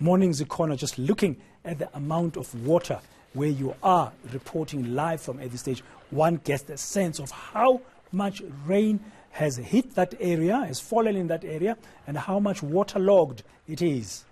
Morning Zikhona, just looking at the amount of water where you are reporting live from at this stage, one gets the sense of how much rain has hit that area, has fallen in that area, and how much waterlogged it is.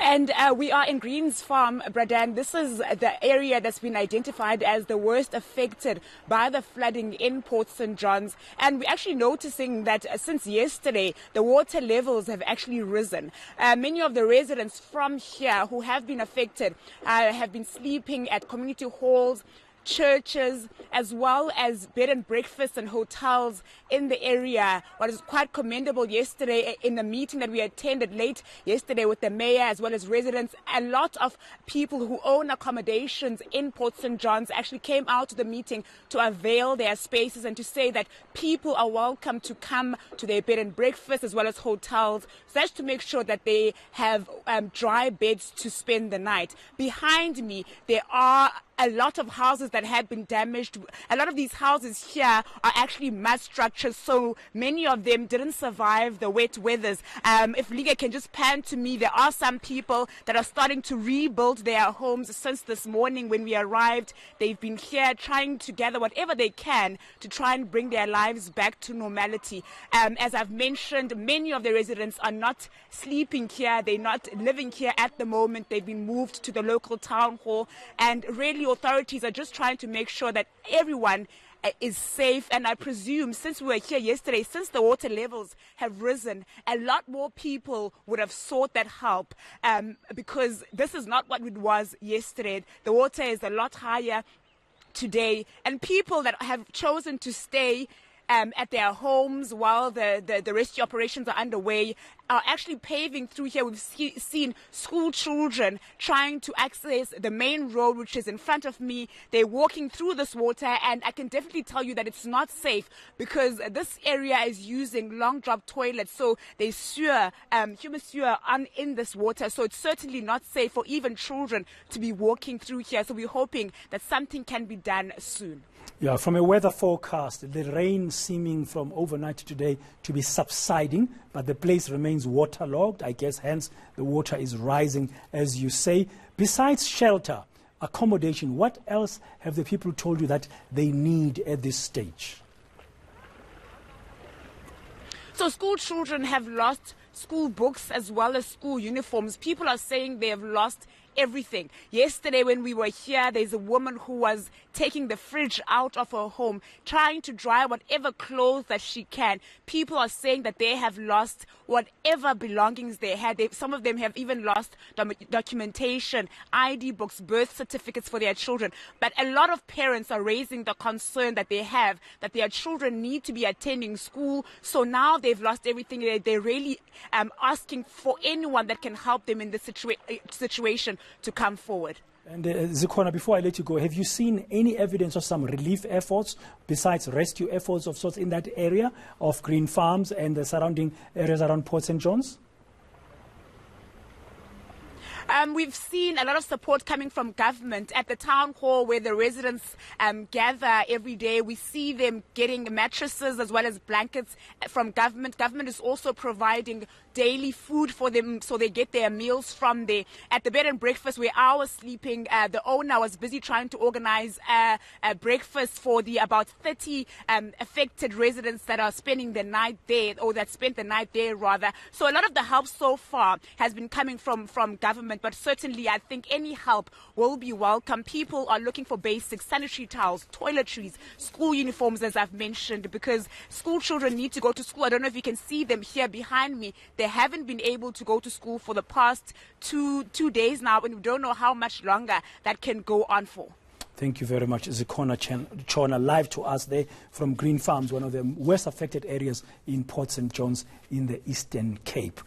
And we are in Greens Farm, Bradan. This is the area that's been identified as the worst affected by the flooding in Port St. John's. And we're actually noticing that since yesterday, the water levels have actually risen. Many of the residents from here who have been affected have been sleeping at community halls, churches, as well as bed and breakfasts and hotels in the area. What is quite commendable yesterday in the meeting that we attended late yesterday with the mayor as well as residents, a lot of people who own accommodations in Port St. John's actually came out to the meeting to avail their spaces and to say that people are welcome to come to their bed and breakfast as well as hotels, so that's to make sure that they have dry beds to spend the night. Behind me, there are a lot of houses that have been damaged. A lot of these houses here are actually mud structures, so many of them didn't survive the wet weathers. If Liga can just pan to me, there are some people that are starting to rebuild their homes since this morning when we arrived. They've been here trying to gather whatever they can to try and bring their lives back to normality. As I've mentioned, many of the residents are not sleeping here. They're not living here at the moment. They've been moved to the local town hall, and really authorities are just trying to make sure that everyone is safe. And I presume since we were here yesterday, since the water levels have risen, a lot more people would have sought that help because this is not what it was yesterday. The water is a lot higher today, and people that have chosen to stay at their homes while the rescue operations are underway are actually paving through here. We've seen school children trying to access the main road, which is in front of me. They're walking through this water, and I can definitely tell you that it's not safe because this area is using long drop toilets, so there's sewer, human sewer in this water, so it's certainly not safe for even children to be walking through here. So we're hoping that something can be done soon. Yeah, from a weather forecast, the rain seeming from overnight today to be subsiding, but the place remains waterlogged. I guess hence the water is rising, as you say. Besides shelter, accommodation, what else have the people told you that they need at this stage? So school children have lost school books as well as school uniforms. People are saying they have lost everything. Yesterday when we were here, there's a woman who was taking the fridge out of her home, trying to dry whatever clothes that she can. People are saying that they have lost whatever belongings they had. Some of them have even lost documentation, ID books, birth certificates for their children. But a lot of parents are raising the concern that they have, that their children need to be attending school. So now they've lost everything. They're really asking for anyone that can help them in this situation to come forward. And Zikhona, before I let you go, have you seen any evidence of some relief efforts besides rescue efforts of sorts in that area of Green Farms and the surrounding areas around Port St. John's? We've seen a lot of support coming from government at the town hall where the residents gather every day. We see them getting mattresses as well as blankets from government. Government is also providing daily food for them, so they get their meals from there. At the bed and breakfast where I was sleeping, the owner was busy trying to organize a breakfast for the about 30 affected residents that are spending the night there, or that spent the night there rather. So a lot of the help so far has been coming from government, but certainly I think any help will be welcome. People are looking for basic sanitary towels, toiletries, school uniforms, as I've mentioned, because school children need to go to school. I don't know if you can see them here behind me. They haven't been able to go to school for the past two days now, and we don't know how much longer that can go on for. Thank you very much, Zikhona Chona, live to us there from Green Farms, one of the worst affected areas in Port St. John's in the Eastern Cape.